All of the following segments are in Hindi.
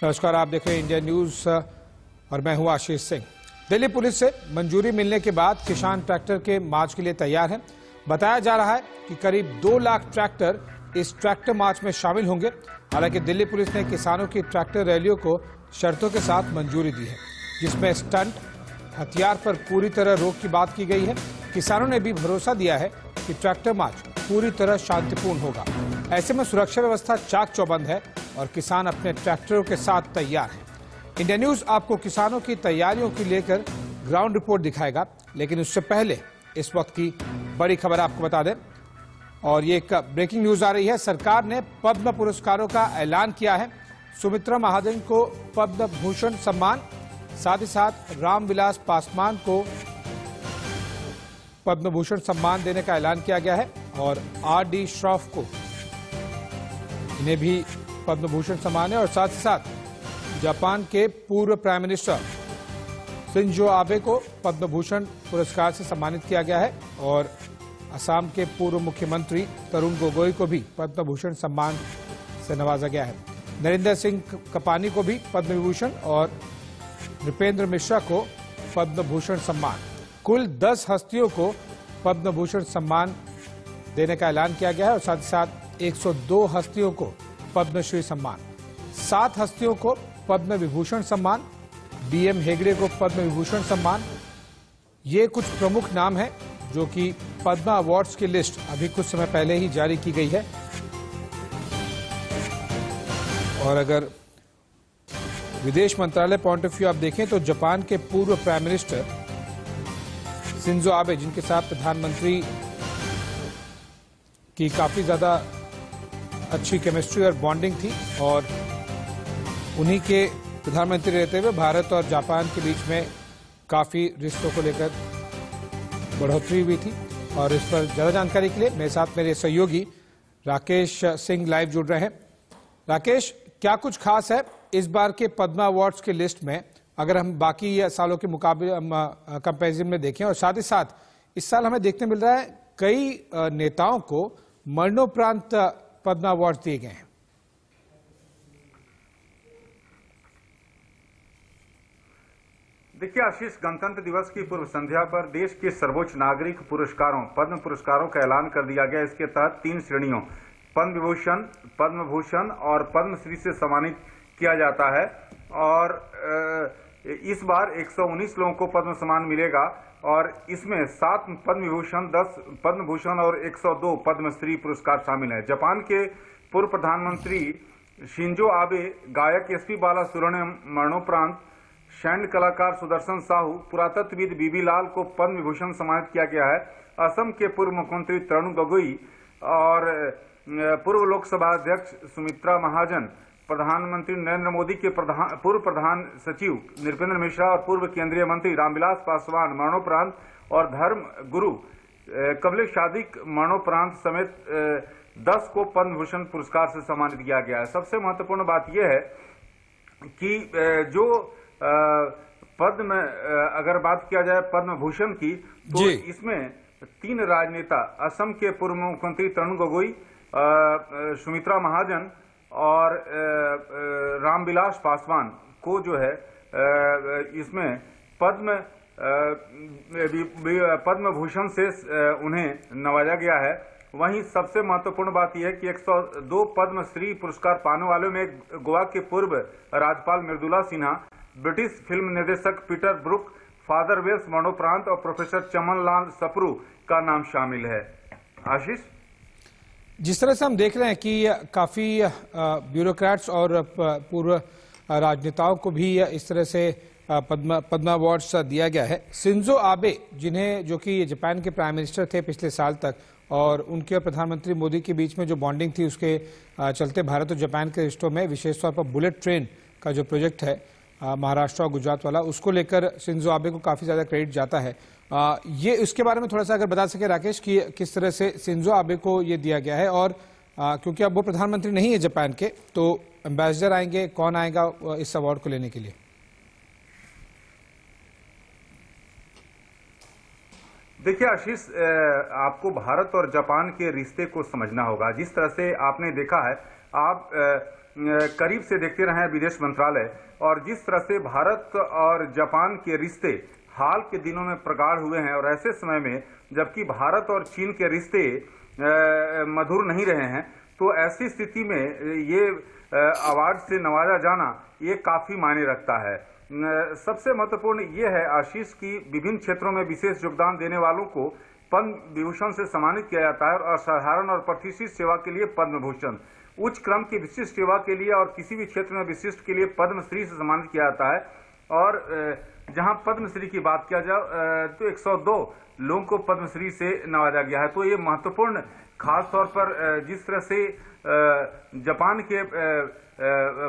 नमस्कार, आप देख रहे हैं इंडिया न्यूज और मैं हूं आशीष सिंह। दिल्ली पुलिस से मंजूरी मिलने के बाद किसान ट्रैक्टर के मार्च के लिए तैयार हैं। बताया जा रहा है कि करीब 2 लाख ट्रैक्टर इस ट्रैक्टर मार्च में शामिल होंगे। हालांकि दिल्ली पुलिस ने किसानों की ट्रैक्टर रैलियों को शर्तों के साथ मंजूरी दी है, जिसमें स्टंट, हथियार पर पूरी तरह रोक की बात की गई है। किसानों ने भी भरोसा दिया है कि ट्रैक्टर मार्च पूरी तरह शांतिपूर्ण होगा। ऐसे में सुरक्षा व्यवस्था चाक चौबंद है और किसान अपने ट्रैक्टरों के साथ तैयार हैं। इंडिया न्यूज आपको किसानों की तैयारियों की लेकर ग्राउंड रिपोर्ट दिखाएगा, लेकिन उससे पहले इस वक्त की बड़ी खबर आपको बता दें। और ये एक ब्रेकिंग न्यूज आ रही है। सरकार ने पद्म पुरस्कारों का ऐलान किया है। सुमित्रा महाजन को पद्म भूषण सम्मान, साथ ही साथ रामविलास पासवान को पद्म भूषण सम्मान देने का ऐलान किया गया है और आर.डी. श्रॉफ को इन्हें भी पद्म भूषण सम्मान है। और साथ ही साथ जापान के पूर्व प्राइम मिनिस्टर शिंजो आबे को पद्म भूषण पुरस्कार से सम्मानित किया गया है और असम के पूर्व मुख्यमंत्री तरुण गोगोई को भी पद्म भूषण सम्मान से नवाजा गया है। नरेंद्र सिंह कपानी को भी पद्म विभूषण और नृपेंद्र मिश्रा को पद्म भूषण सम्मान, कुल 10 हस्तियों को पद्म भूषण सम्मान देने का ऐलान किया गया है। और साथ ही साथ 102 हस्तियों को पद्मश्री सम्मान, 7 हस्तियों को पद्म विभूषण सम्मान, बीएम हेगड़े को पद्म विभूषण सम्मान। ये कुछ प्रमुख नाम हैं जो कि पद्मा अवार्ड्स की लिस्ट अभी कुछ समय पहले ही जारी की गई है। और अगर विदेश मंत्रालय पॉइंट ऑफ व्यू आप देखें तो जापान के पूर्व प्राइम मिनिस्टर शिंजो आबे, जिनके साथ प्रधानमंत्री की काफी ज्यादा अच्छी केमिस्ट्री और बॉन्डिंग थी और उन्हीं के प्रधानमंत्री रहते हुए भारत और जापान के बीच में काफी रिश्तों को लेकर बढ़ोतरी हुई थी। और इस पर ज्यादा जानकारी के लिए मेरे साथ मेरे सहयोगी राकेश सिंह लाइव जुड़ रहे हैं। राकेश, क्या कुछ खास है इस बार के पद्मा अवार्ड्स की लिस्ट में, अगर हम बाकी सालों के मुकाबले कंपैरिजन में देखें? और साथ ही साथ इस साल हमें देखने मिल रहा है कई नेताओं को मरणोपरांत पद्मा अवार्ड दिए गए हैं। देखिए आशीष, गणतंत्र दिवस की पूर्व संध्या पर देश के सर्वोच्च नागरिक पुरस्कारों पद्म पुरस्कारों का ऐलान कर दिया गया। इसके तहत 3 श्रेणियों पद्म विभूषण, पद्म भूषण और पद्मश्री से सम्मानित किया जाता है। और इस बार 119 लोगों को पद्म सम्मान मिलेगा और इसमें 7 पद्म विभूषण, 10 पद्म भूषण और 102 पद्मश्री पुरस्कार शामिल हैं। जापान के पूर्व प्रधानमंत्री शिंजो आबे, गायक एसपी बालासुब्रमण्यम मरणोपरांत, सैन्य कलाकार सुदर्शन साहू, पुरातत्वविद बीबी लाल को पद्म विभूषण सम्मानित किया गया है। असम के पूर्व मुख्यमंत्री तरुण गोगोई और पूर्व लोकसभा अध्यक्ष सुमित्रा महाजन, प्रधानमंत्री नरेंद्र मोदी के पूर्व प्रधान सचिव नृपेंद्र मिश्रा और पूर्व केंद्रीय मंत्री रामविलास पासवान मरणोपरांत और धर्म गुरु कमलेश सादिक मरणोपरांत समेत 10 को पद्म भूषण पुरस्कार से सम्मानित किया गया है। सबसे महत्वपूर्ण बात यह है कि जो पद्म, अगर बात किया जाए पद्म भूषण की, तो इसमें 3 राजनेता, असम के पूर्व मुख्यमंत्री तरुण गोगोई, सुमित्रा महाजन और रामविलास पासवान को जो है इसमें पद्म भूषण से उन्हें नवाजा गया है। वहीं सबसे महत्वपूर्ण बात यह है कि 102 पद्मश्री पुरस्कार पाने वालों में गोवा के पूर्व राज्यपाल मृदुला सिन्हा, ब्रिटिश फिल्म निर्देशक पीटर ब्रुक, फादर वेल्स मरणोपरांत और प्रोफेसर चमन लाल सप्रू का नाम शामिल है। आशीष, जिस तरह से हम देख रहे हैं कि काफी ब्यूरोक्रेट्स और पूर्व राजनेताओं को भी इस तरह से पद्मा अवार्ड्स दिया गया है। शिंजो आबे, जिन्हें जो कि जापान के प्राइम मिनिस्टर थे पिछले साल तक, और उनके और प्रधानमंत्री मोदी के बीच में जो बॉन्डिंग थी उसके चलते भारत और जापान के रिश्तों में विशेष तौर पर बुलेट ट्रेन का जो प्रोजेक्ट है महाराष्ट्र और गुजरात वाला, उसको लेकर शिंजो आबे को काफी ज्यादा क्रेडिट जाता है। ये उसके बारे में थोड़ा सा अगर बता सके राकेश कि किस तरह से शिंजो आबे को ये दिया गया है। और क्योंकि अब वो प्रधानमंत्री नहीं है जापान के, तो एम्बेसडर आएंगे, कौन आएगा इस अवार्ड को लेने के लिए? देखिए आशीष, आपको भारत और जापान के रिश्ते को समझना होगा। जिस तरह से आपने देखा है, आप करीब से देखते रहे हैं विदेश मंत्रालय, और जिस तरह से भारत और जापान के रिश्ते हाल के दिनों में प्रगाढ़ हुए हैं, और ऐसे समय में जबकि भारत और चीन के रिश्ते मधुर नहीं रहे हैं, तो ऐसी स्थिति में ये अवार्ड से नवाजा जाना ये काफी मायने रखता है। सबसे महत्वपूर्ण ये है आशीष की विभिन्न क्षेत्रों में विशेष योगदान देने वालों को पद्म विभूषण से सम्मानित किया जाता है, और असाधारण और प्रतिष्ठित सेवा के लिए पद्म भूषण, उच्च क्रम की विशिष्ट सेवा के लिए और किसी भी क्षेत्र में विशिष्ट के लिए पद्मश्री से सम्मानित किया जाता है। और जहां पद्मश्री की बात किया जाए तो 102 लोगों को पद्मश्री से नवाजा गया है। तो ये महत्वपूर्ण, खास तौर पर जिस तरह से जापान के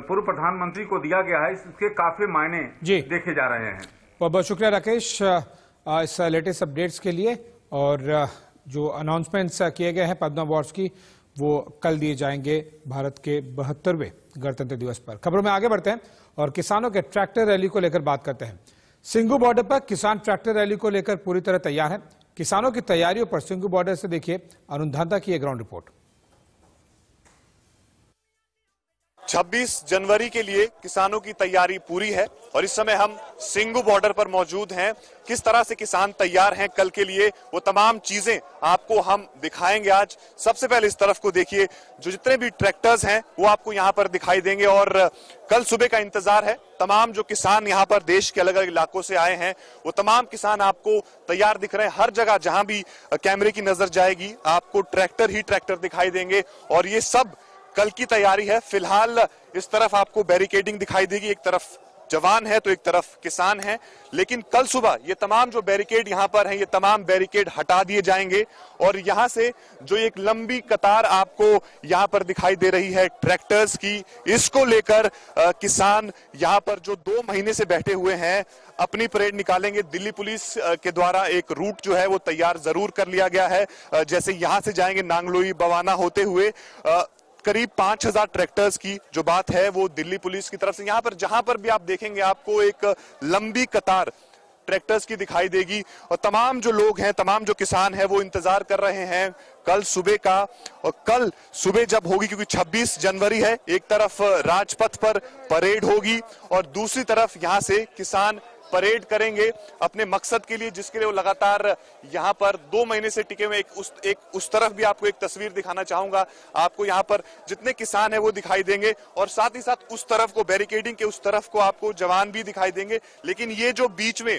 पूर्व प्रधानमंत्री को दिया गया है, इसके काफी मायने देखे जा रहे हैं। बहुत बहुत शुक्रिया राकेश इस लेटेस्ट अपडेट्स के लिए। और जो अनाउंसमेंट्स किए गए हैं पद्म अवार्ड्स की, वो कल दिए जाएंगे भारत के 72वें गणतंत्र दिवस पर। खबरों में आगे बढ़ते हैं और किसानों के ट्रैक्टर रैली को लेकर बात करते हैं। सिंघू बॉर्डर पर किसान ट्रैक्टर रैली को लेकर पूरी तरह तैयार हैं। किसानों की तैयारियों पर सिंघू बॉर्डर से देखिए अरुण धांधा की ग्राउंड रिपोर्ट। 26 जनवरी के लिए किसानों की तैयारी पूरी है और इस समय हम सिंघू बॉर्डर पर मौजूद हैं। किस तरह से किसान तैयार हैं कल के लिए, वो तमाम चीजें आपको हम दिखाएंगे आज। सबसे पहले इस तरफ को देखिए, जो जितने भी ट्रैक्टर्स हैं वो आपको यहाँ पर दिखाई देंगे और कल सुबह का इंतजार है। तमाम जो किसान यहाँ पर देश के अलग अलग इलाकों से आए हैं, वो तमाम किसान आपको तैयार दिख रहे हैं। हर जगह जहां भी कैमरे की नजर जाएगी आपको ट्रैक्टर ही ट्रैक्टर दिखाई देंगे और ये सब कल की तैयारी है। फिलहाल इस तरफ आपको बैरिकेडिंग दिखाई देगी, एक तरफ जवान है तो एक तरफ किसान है, लेकिन कल सुबह ये तमाम जो बैरिकेड यहाँ पर हैं, ये तमाम बैरिकेड हटा दिए जाएंगे और यहाँ से जो एक लंबी कतार आपको यहाँ पर दिखाई दे रही है ट्रैक्टर्स की, इसको लेकर किसान यहाँ पर जो 2 महीने से बैठे हुए हैं अपनी परेड निकालेंगे। दिल्ली पुलिस के द्वारा एक रूट जो है वो तैयार जरूर कर लिया गया है। जैसे यहाँ से जाएंगे नांगलोई बवाना होते हुए करीब 5000 ट्रैक्टर्स की जो बात है वो दिल्ली पुलिस की तरफ से यहाँ पर जहां पर भी आप देखेंगे आपको एक लंबी कतार ट्रैक्टर्स की दिखाई देगी और तमाम जो लोग हैं, तमाम जो किसान हैं वो इंतजार कर रहे हैं कल सुबह का। और कल सुबह जब होगी, क्योंकि 26 जनवरी है, एक तरफ राजपथ पर परेड होगी और दूसरी तरफ यहाँ से किसान परेड करेंगे अपने मकसद के लिए, जिसके लिए वो लगातार यहाँ पर 2 महीने से टिके हुए। उस तरफ भी आपको एक तस्वीर दिखाना चाहूंगा। आपको यहाँ पर जितने किसान हैं वो दिखाई देंगे और साथ ही साथ उस तरफ को बैरिकेडिंग के उस तरफ को आपको जवान भी दिखाई देंगे। लेकिन ये जो बीच में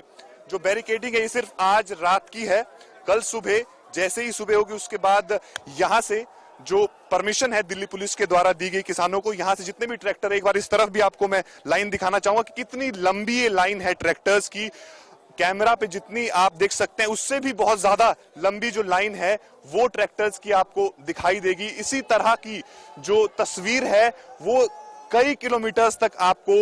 जो बैरिकेडिंग है ये सिर्फ आज रात की है। कल सुबह जैसे ही सुबह होगी उसके बाद यहाँ से जो परमिशन है दिल्ली पुलिस के द्वारा दी गई किसानों को, यहां से जितने भी ट्रैक्टर, एक बार इस तरफ भी आपको मैं लाइन दिखाना चाहूंगा कि कितनी लंबी ये लाइन है ट्रैक्टर्स की। कैमरा पे जितनी आप देख सकते हैं उससे भी बहुत ज्यादा लंबी जो लाइन है वो ट्रैक्टर्स की आपको दिखाई देगी। इसी तरह की जो तस्वीर है वो कई किलोमीटर्स तक आपको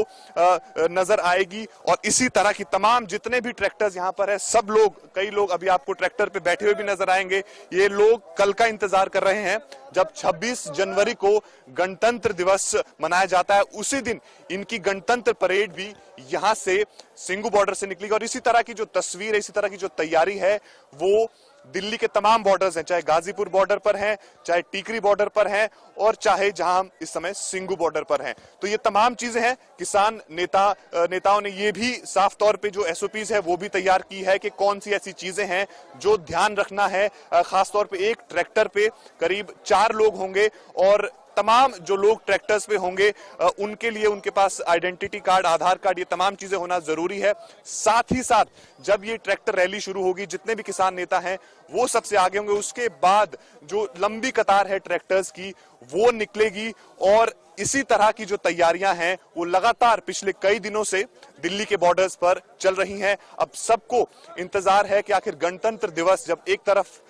नजर आएगी और इसी तरह की तमाम जितने भी ट्रैक्टर्स यहाँ पर है, सब लोग, कई लोग अभी आपको ट्रैक्टर पे बैठे हुए भी नजर आएंगे। ये लोग कल का इंतजार कर रहे हैं जब 26 जनवरी को गणतंत्र दिवस मनाया जाता है। उसी दिन इनकी गणतंत्र परेड भी यहाँ से सिंघू बॉर्डर से निकलेगी और इसी तरह की जो तस्वीर है, इसी तरह की जो तैयारी है वो दिल्ली के तमाम बॉर्डर्स हैं, चाहे गाजीपुर बॉर्डर पर हैं, चाहे टीकरी बॉर्डर पर हैं और चाहे जहां हम इस समय सिंघू बॉर्डर पर हैं। तो ये तमाम चीजें हैं। किसान नेताओं ने ये भी साफ तौर पे जो एसओपीज है वो भी तैयार की है कि कौन सी ऐसी चीजें हैं जो ध्यान रखना है। खास तौर पे एक ट्रैक्टर पे करीब 4 लोग होंगे और तमाम जो लोग ट्रैक्टर्स पे होंगे उनके लिए उनके पास आइडेंटिटी कार्ड, आधार कार्ड, ये तमाम चीजें होना जरूरी है। साथ ही साथ जब ये ट्रैक्टर रैली शुरू होगी, जितने भी किसान नेता हैं वो सबसे आगे होंगे। उसके बाद जो लंबी कतार है ट्रैक्टर्स की वो निकलेगी और इसी तरह की जो तैयारियां हैं वो लगातार पिछले कई दिनों से दिल्ली के बॉर्डर्स पर चल रही हैं। अब सबको इंतजार है कि आखिर गणतंत्र दिवस जब एक तरफ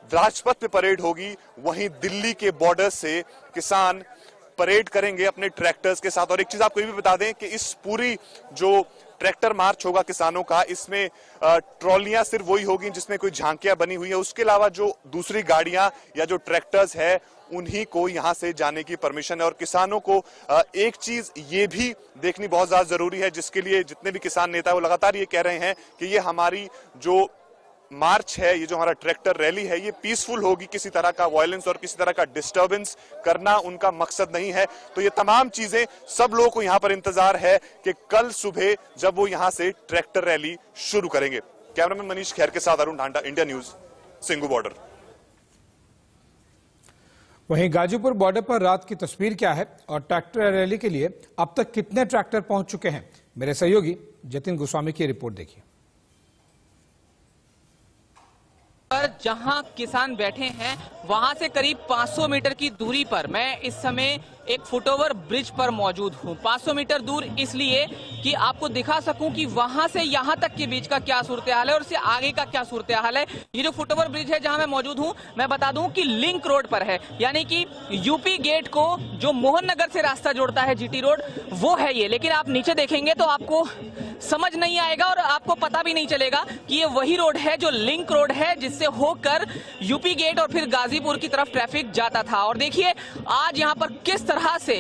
राजपथ पे परेड होगी, वहीं दिल्ली के बॉर्डर से किसान परेड करेंगे अपने ट्रैक्टर्स के साथ। और एक चीज आपको ये भी बता दें कि इस पूरी जो ट्रैक्टर मार्च होगा किसानों का, इसमें ट्रॉलियां सिर्फ वही होगी जिसमें कोई झांकियां बनी हुई है। उसके अलावा जो दूसरी गाड़ियां या जो ट्रैक्टर्स है उन्हीं को यहां से जाने की परमिशन है। और किसानों को एक चीज ये भी देखनी बहुत ज्यादा जरूरी है, जिसके लिए जितने भी किसान नेता वो लगातार ये कह रहे हैं कि ये हमारी जो मार्च है, ये जो हमारा ट्रैक्टर रैली है, ये पीसफुल होगी। किसी तरह का वायलेंस और किसी तरह का डिस्टर्बेंस करना उनका मकसद नहीं है। तो ये तमाम चीजें सब लोगों को यहां पर इंतजार है कि कल सुबह जब वो यहां से ट्रैक्टर रैली शुरू करेंगे। कैमरामैन मनीष खैर के साथ Arun Dhanda, India news, Singhu border. वहीं गाजीपुर बॉर्डर पर रात की तस्वीर क्या है और ट्रैक्टर रैली के लिए अब तक कितने ट्रैक्टर पहुंच चुके हैं, मेरे सहयोगी जतिन गोस्वामी की रिपोर्ट देखिए। पर जहां किसान बैठे हैं वहां से करीब 500 मीटर की दूरी पर मैं इस समय एक फुटओवर ब्रिज पर मौजूद हूं। 500 मीटर दूर इसलिए कि आपको दिखा सकूं कि वहां से यहां तक के बीच का क्या सूरत हाल है और उससे आगे का क्या सूरत हाल है। ये जो फुटओवर ब्रिज है जहां मैं मौजूद हूं, मैं बता दूं कि लिंक रोड पर है, यानी कि यूपी गेट को जो मोहन नगर से रास्ता जोड़ता है, जीटी रोड, वो है ये। लेकिन आप नीचे देखेंगे तो आपको समझ नहीं आएगा और आपको पता भी नहीं चलेगा कि ये वही रोड है जो लिंक रोड है, जिससे होकर यूपी गेट और फिर गाजीपुर की तरफ ट्रैफिक जाता था। और देखिए आज यहाँ पर किस तरह से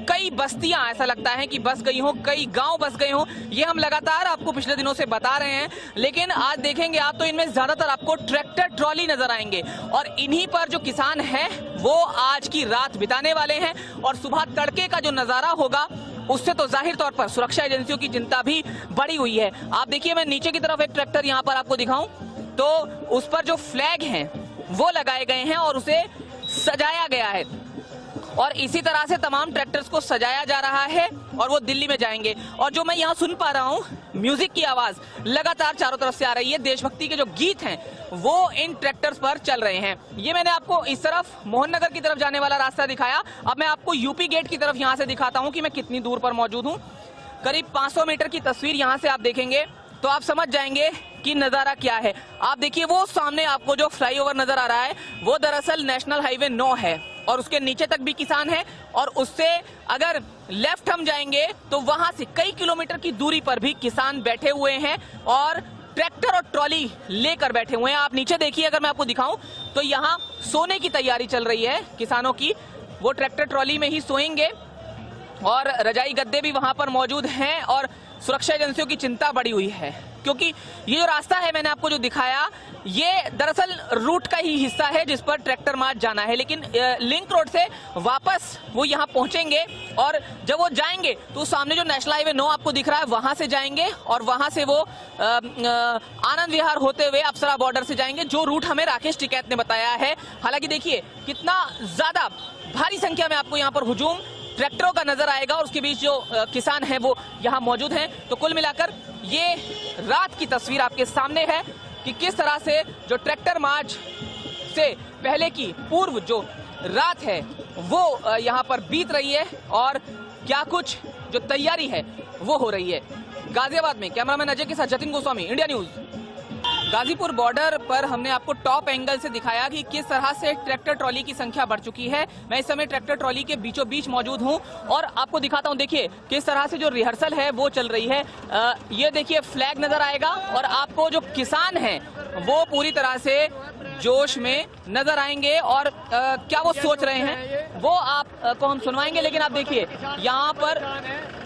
कई बस्तियां, ऐसा लगता है कि बस गई हो, कई गांव बस गए हो। ये हम लगातार आपको पिछले दिनों से बता रहे हैं, लेकिन आज देखेंगे आप तो इनमें ज्यादातर आपको ट्रैक्टर ट्रॉली नजर आएंगे और इन्हीं पर जो किसान है वो आज की रात बिताने वाले हैं। और सुबह तड़के का जो नजारा होगा उससे तो जाहिर तौर पर सुरक्षा एजेंसियों की चिंता भी बढ़ी हुई है। आप देखिए, मैं नीचे की तरफ एक ट्रैक्टर यहाँ पर आपको दिखाऊं तो उस पर जो फ्लैग हैं वो लगाए गए हैं और उसे सजाया गया है और इसी तरह से तमाम ट्रैक्टर्स को सजाया जा रहा है और वो दिल्ली में जाएंगे। और जो मैं यहाँ सुन पा रहा हूँ, म्यूजिक की आवाज लगातार चारों तरफ से आ रही है, देशभक्ति के जो गीत हैं वो इन ट्रैक्टर्स पर चल रहे हैं। ये मैंने आपको इस तरफ मोहन नगर की तरफ जाने वाला रास्ता दिखाया। अब मैं आपको यूपी गेट की तरफ यहाँ से दिखाता हूँ कि मैं कितनी दूर पर मौजूद हूँ। करीब 500 मीटर की तस्वीर यहाँ से आप देखेंगे तो आप समझ जाएंगे कि नजारा क्या है। आप देखिए, वो सामने आपको जो फ्लाईओवर नजर आ रहा है वो दरअसल नेशनल हाईवे 9 है और उसके नीचे तक भी किसान है और उससे अगर लेफ्ट हम जाएंगे तो वहां से कई किलोमीटर की दूरी पर भी किसान बैठे हुए हैं और ट्रैक्टर और ट्रॉली लेकर बैठे हुए हैं। आप नीचे देखिए, अगर मैं आपको दिखाऊं तो यहाँ सोने की तैयारी चल रही है किसानों की। वो ट्रैक्टर ट्रॉली में ही सोएंगे और रजाई गद्दे भी वहां पर मौजूद हैं और सुरक्षा एजेंसियों की चिंता बढ़ी हुई है क्योंकि ये जो रास्ता है मैंने आपको जो दिखाया, ये दरअसल रूट का ही हिस्सा है जिस पर ट्रैक्टर मार्च जाना है। लेकिन लिंक रोड से वापस वो यहाँ पहुंचेंगे और जब वो जाएंगे तो सामने जो नेशनल हाईवे 9 आपको दिख रहा है वहां से जाएंगे और वहां से वो आनंद विहार होते हुए अप्सरा बॉर्डर से जाएंगे, जो रूट हमें राकेश टिकैत ने बताया है। हालांकि देखिए कितना ज्यादा भारी संख्या में आपको यहाँ पर हुजूम ट्रैक्टरों का नजर आएगा और उसके बीच जो किसान हैं वो यहाँ मौजूद हैं। तो कुल मिलाकर ये रात की तस्वीर आपके सामने है कि किस तरह से जो ट्रैक्टर मार्च से पहले की पूर्व जो रात है वो यहाँ पर बीत रही है और क्या कुछ जो तैयारी है वो हो रही है। गाजियाबाद में कैमरामैन अजय के साथ Jatin Goswami, India news. Ghazipur border पर हमने आपको टॉप एंगल से दिखाया कि किस तरह से ट्रैक्टर ट्रॉली की संख्या बढ़ चुकी है। मैं इस समय ट्रैक्टर ट्रॉली के बीचों बीच मौजूद हूं और आपको दिखाता हूं, देखिए किस तरह से जो रिहर्सल है वो चल रही है। ये देखिए फ्लैग नजर आएगा और आपको जो किसान हैं वो पूरी तरह से जोश में नजर आएंगे और क्या वो सोच रहे हैं वो आपको हम सुनवाएंगे। लेकिन आप देखिए यहाँ पर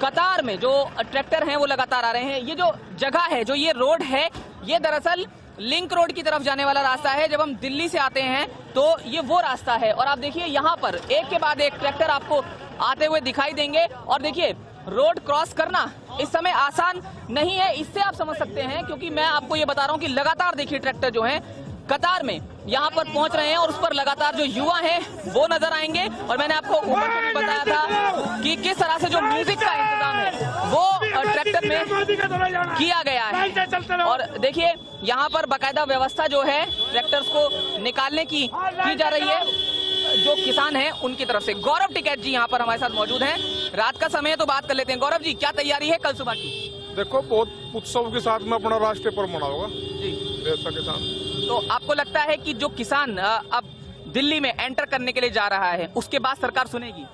कतार में जो ट्रैक्टर हैं वो लगातार आ रहे हैं। ये जो जगह है, जो ये रोड है, ये दरअसल लिंक रोड की तरफ जाने वाला रास्ता है। जब हम दिल्ली से आते हैं तो ये वो रास्ता है और आप देखिए यहाँ पर एक के बाद एक ट्रैक्टर आपको आते हुए दिखाई देंगे। और देखिए रोड क्रॉस करना इस समय आसान नहीं है, इससे आप समझ सकते हैं क्योंकि मैं आपको ये बता रहा हूँ कि लगातार देखिए ट्रैक्टर जो है कतार में यहाँ पर पहुंच रहे हैं और उस पर लगातार जो युवा हैं वो नजर आएंगे। और मैंने आपको ऊपर से भी बताया था कि किस तरह से जो म्यूजिक का इंतजाम है वो ट्रैक्टर में किया गया है। और देखिए यहाँ पर बाकायदा व्यवस्था जो है ट्रैक्टर्स को निकालने की जा रही है जो किसान हैं उनकी तरफ से। गौरव टिकैत जी यहाँ पर हमारे साथ मौजूद हैं। रात का समय है तो बात कर लेते हैं। गौरव जी, क्या तैयारी है कल सुबह की? देखो, बहुत उत्सव के साथ में अपना राष्ट्रीय पर्व मनाओगा जी देश का किसान। तो आपको लगता है कि जो किसान अब दिल्ली में एंटर करने के लिए जा रहा है उसके बाद सरकार सुनेगी?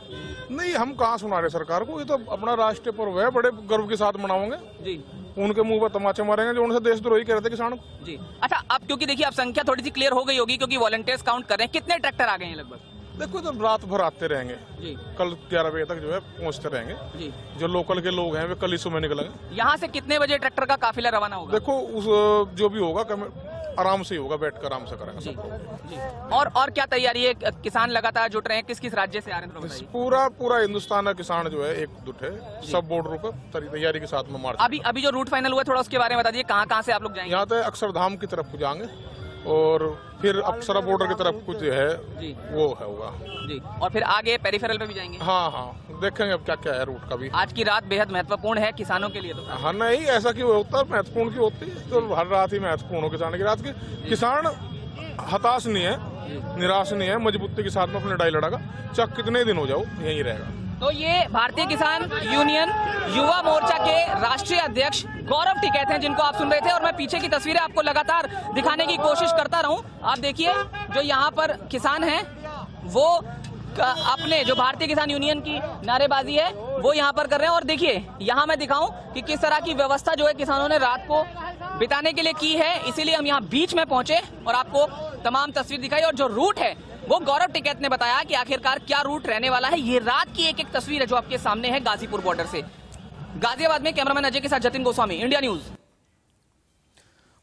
नहीं, हम कहाँ सुना रहे सरकार को, ये तो अपना राष्ट्रीय पर्व है, बड़े गर्व के साथ मनाओगे जी। उनके मुंह पर तमाचे मारेंगे जो उनसे देशद्रोही कह रहे थे किसान को जी। अच्छा, अब क्योंकि देखिए अब संख्या थोड़ी सी क्लियर हो गई होगी क्योंकि वॉलंटियर्स काउंट कर रहे हैं, कितने ट्रैक्टर आ गए हैं लगभग? देखो, तो रात भर आते रहेंगे जी। कल 11 बजे तक जो है पहुंचते रहेंगे जी। जो लोकल के लोग हैं वे कल ही सुबह निकलेंगे। यहाँ से कितने बजे ट्रैक्टर का काफिला रवाना होगा? देखो, उस जो भी होगा आराम से ही होगा, बैठ कर आराम से करेंगे जी, सब। जी। और क्या तैयारी है? किसान लगातार जुट रहे हैं, किस किस राज्य से आ रहे हैं बताइए? पूरा हिंदुस्तान का किसान जो है एकजुट है, सब बॉर्डरों पर तैयारी के साथ में मार्च। अभी जो रूट फाइनल हुआ है थोड़ा उसके बारे में बता दीजिए, कहाँ से आप लोग जाएंगे? यहाँ तो अक्षरधाम की तरफ जाएंगे और फिर अप्सरा बॉर्डर की तरफ कुछ है जी, वो है होगा जी, और फिर आगे पेरिफेरल पे भी जाएंगे। हाँ, देखेंगे अब क्या क्या है रूट का भी। आज की रात बेहद महत्वपूर्ण है किसानों के लिए। तो हाँ, नहीं ऐसा क्यों होता है, महत्वपूर्ण क्यों होती है? तो हर रात ही महत्वपूर्ण हो किसान की रात की। किसान हताश नहीं है, निराश नहीं है, मजबूती के साथ में अपनी लड़ाई लड़ेगा, चाहे कितने दिन हो जाओ यही रहेगा। तो ये भारतीय किसान यूनियन युवा मोर्चा के राष्ट्रीय अध्यक्ष गौरव टिकैत हैं जिनको आप सुन रहे थे, और मैं पीछे की तस्वीरें आपको लगातार दिखाने की कोशिश करता रहूं। आप देखिए जो यहाँ पर किसान हैं वो अपने जो भारतीय किसान यूनियन की नारेबाजी है वो यहाँ पर कर रहे हैं। और देखिए यहाँ मैं दिखाऊं कि किस तरह की व्यवस्था जो है किसानों ने रात को बिताने के लिए की है, इसीलिए हम यहाँ बीच में पहुंचे और आपको तमाम तस्वीर दिखाई। और जो रूट है वो गौरव टिकैत ने बताया कि आखिरकार क्या रूट रहने वाला है। ये रात की एक तस्वीर है जो आपके सामने है गाजीपुर बॉर्डर से। गाजियाबाद में कैमरामैन अजय के साथ जतिन गोस्वामी, इंडिया न्यूज।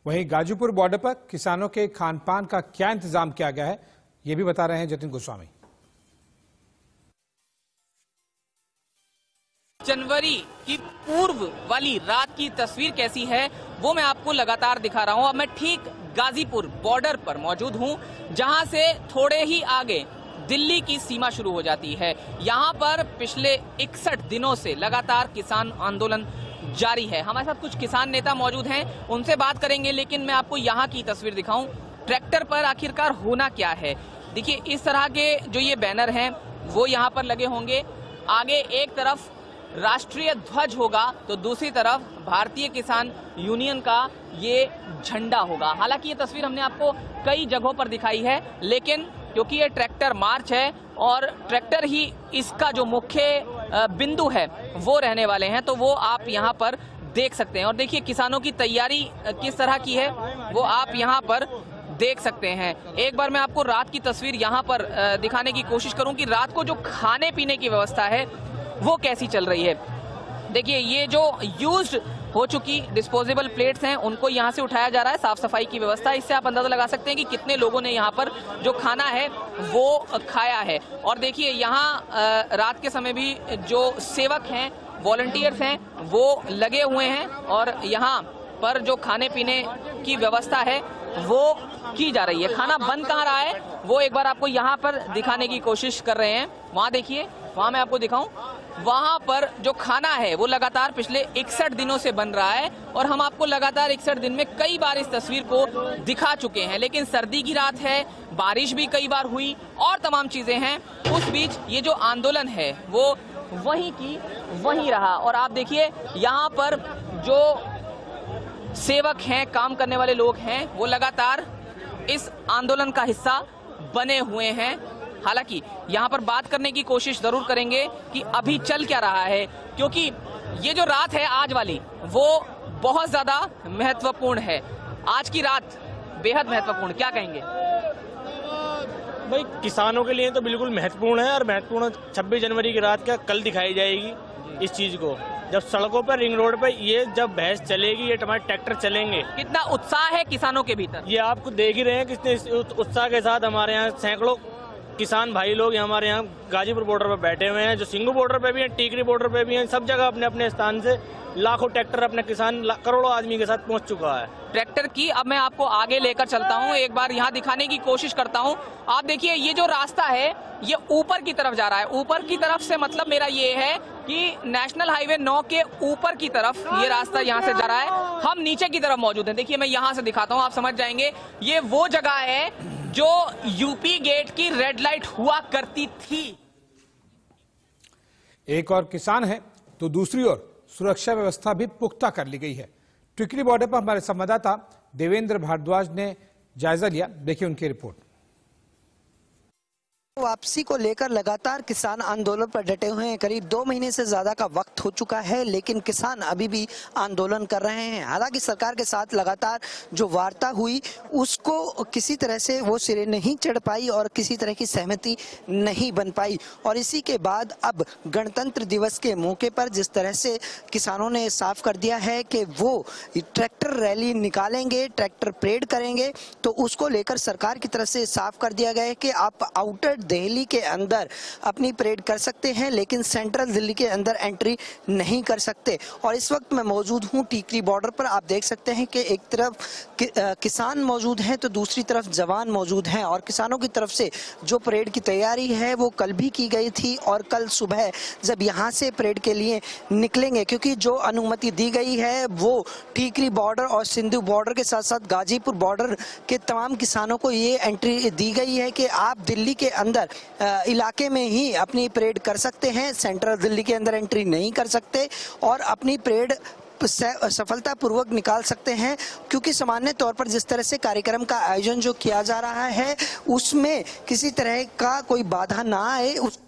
वहीं गाजीपुर बॉर्डर पर किसानों के खान पान का क्या इंतजाम किया गया है, ये भी बता रहे हैं जतिन गोस्वामी। जनवरी की पूर्व वाली रात की तस्वीर कैसी है वो मैं आपको लगातार दिखा रहा हूं। अब मैं ठीक गाजीपुर बॉर्डर पर मौजूद हूं, जहां से थोड़े ही आगे दिल्ली की सीमा शुरू हो जाती है। यहां पर पिछले 61 दिनों से लगातार किसान आंदोलन जारी है। हमारे साथ कुछ किसान नेता मौजूद हैं, उनसे बात करेंगे, लेकिन मैं आपको यहां की तस्वीर दिखाऊं। ट्रैक्टर पर आखिरकार होना क्या है? देखिए इस तरह के जो ये बैनर हैं वो यहां पर लगे होंगे। आगे एक तरफ राष्ट्रीय ध्वज होगा तो दूसरी तरफ भारतीय किसान यूनियन का ये झंडा होगा। हालांकि ये तस्वीर हमने आपको कई जगहों पर दिखाई है, लेकिन क्योंकि ये ट्रैक्टर मार्च है और ट्रैक्टर ही इसका जो मुख्य बिंदु है वो रहने वाले हैं, तो वो आप यहाँ पर देख सकते हैं। और देखिए किसानों की तैयारी किस तरह की है वो आप यहाँ पर देख सकते हैं। एक बार मैं आपको रात की तस्वीर यहाँ पर दिखाने की कोशिश करूं कि रात को जो खाने पीने की व्यवस्था है वो कैसी चल रही है। देखिए ये जो यूज्ड हो चुकी डिस्पोजेबल प्लेट्स हैं उनको यहाँ से उठाया जा रहा है, साफ सफाई की व्यवस्था। इससे आप अंदाजा लगा सकते हैं कि कितने लोगों ने यहाँ पर जो खाना है वो खाया है। और देखिए यहाँ रात के समय भी जो सेवक हैं, वॉलंटियर्स हैं, वो लगे हुए हैं और यहाँ पर जो खाने पीने की व्यवस्था है वो की जा रही है। खाना बन कहाँ रहा है वो एक बार आपको यहाँ पर दिखाने की कोशिश कर रहे हैं। वहाँ देखिए, वहाँ मैं आपको दिखाऊं, वहाँ पर जो खाना है वो लगातार पिछले 61 दिनों से बन रहा है और हम आपको लगातार 61 दिन में कई बार इस तस्वीर को दिखा चुके हैं। लेकिन सर्दी की रात है, बारिश भी कई बार हुई और तमाम चीजें हैं, उस बीच ये जो आंदोलन है वो वहीं की वहीं रहा। और आप देखिए यहाँ पर जो सेवक हैं, काम करने वाले लोग हैं, वो लगातार इस आंदोलन का हिस्सा बने हुए हैं। हालांकि यहाँ पर बात करने की कोशिश जरूर करेंगे कि अभी चल क्या रहा है, क्योंकि ये जो रात है आज वाली वो बहुत ज्यादा महत्वपूर्ण है। आज की रात बेहद महत्वपूर्ण, क्या कहेंगे? भाई किसानों के लिए तो बिल्कुल महत्वपूर्ण है और महत्वपूर्ण 26 जनवरी की रात क्या कल दिखाई जाएगी इस चीज को, जब सड़कों पर रिंग रोड पर ये जब भैंस चलेगी, ये हमारे ट्रैक्टर चलेंगे। कितना उत्साह है किसानों के भीतर, ये आपको देख ही रहे हैं कितने उत्साह के साथ हमारे यहाँ सैकड़ों किसान भाई लोग हमारे यहाँ गाजीपुर बॉर्डर पर बैठे हुए हैं, जो सिंगू बॉर्डर पे भी हैं, टीकरी बॉर्डर पे भी हैं, सब जगह अपने अपने स्थान से लाखों ट्रैक्टर अपने किसान करोड़ों आदमी के साथ पहुंच चुका है। ट्रैक्टर की अब मैं आपको आगे लेकर चलता हूं, एक बार यहां दिखाने की कोशिश करता हूं। आप देखिए ये जो रास्ता है ये ऊपर की तरफ जा रहा है। ऊपर की तरफ से मतलब मेरा ये है कि नेशनल हाईवे 9 के ऊपर की तरफ ये रास्ता यहां से जा रहा है। हम नीचे की तरफ मौजूद हैं। देखिए मैं यहां से दिखाता हूं, आप समझ जाएंगे। ये वो जगह है जो यूपी गेट की रेड लाइट हुआ करती थी। एक और किसान है तो दूसरी ओर सुरक्षा व्यवस्था भी पुख्ता कर ली गई है। टिकरी बॉर्डर पर हमारे संवाददाता देवेंद्र भारद्वाज ने जायजा लिया, देखिए उनकी रिपोर्ट। वापसी को लेकर लगातार किसान आंदोलन पर डटे हुए हैं। करीब 2 महीने से ज्यादा का वक्त हो चुका है, लेकिन किसान अभी भी आंदोलन कर रहे हैं। हालांकि सरकार के साथ लगातार जो वार्ता हुई उसको किसी तरह से वो सिरे नहीं चढ़ पाई और किसी तरह की सहमति नहीं बन पाई। और इसी के बाद अब गणतंत्र दिवस के मौके पर जिस तरह से किसानों ने साफ कर दिया है कि वो ट्रैक्टर रैली निकालेंगे, ट्रैक्टर परेड करेंगे, तो उसको लेकर सरकार की तरफ से साफ कर दिया गया है कि आप आउटर दिल्ली के अंदर अपनी परेड कर सकते हैं, लेकिन सेंट्रल दिल्ली के अंदर एंट्री नहीं कर सकते। और इस वक्त मैं मौजूद हूं टीकरी बॉर्डर पर। आप देख सकते हैं कि एक तरफ किसान मौजूद हैं तो दूसरी तरफ जवान मौजूद हैं। और किसानों की तरफ से जो परेड की तैयारी है वो कल भी की गई थी और कल सुबह जब यहाँ से परेड के लिए निकलेंगे, क्योंकि जो अनुमति दी गई है वो टीकरी बॉर्डर और सिंधु बॉर्डर के साथ साथ गाजीपुर बॉर्डर के तमाम किसानों को ये एंट्री दी गई है कि आप दिल्ली के अंदर इलाके में ही अपनी परेड कर सकते हैं, सेंट्रल दिल्ली के अंदर एंट्री नहीं कर सकते और अपनी परेड सफलतापूर्वक निकाल सकते हैं। क्योंकि सामान्य तौर पर जिस तरह से कार्यक्रम का आयोजन जो किया जा रहा है उसमें किसी तरह का कोई बाधा ना आए, उस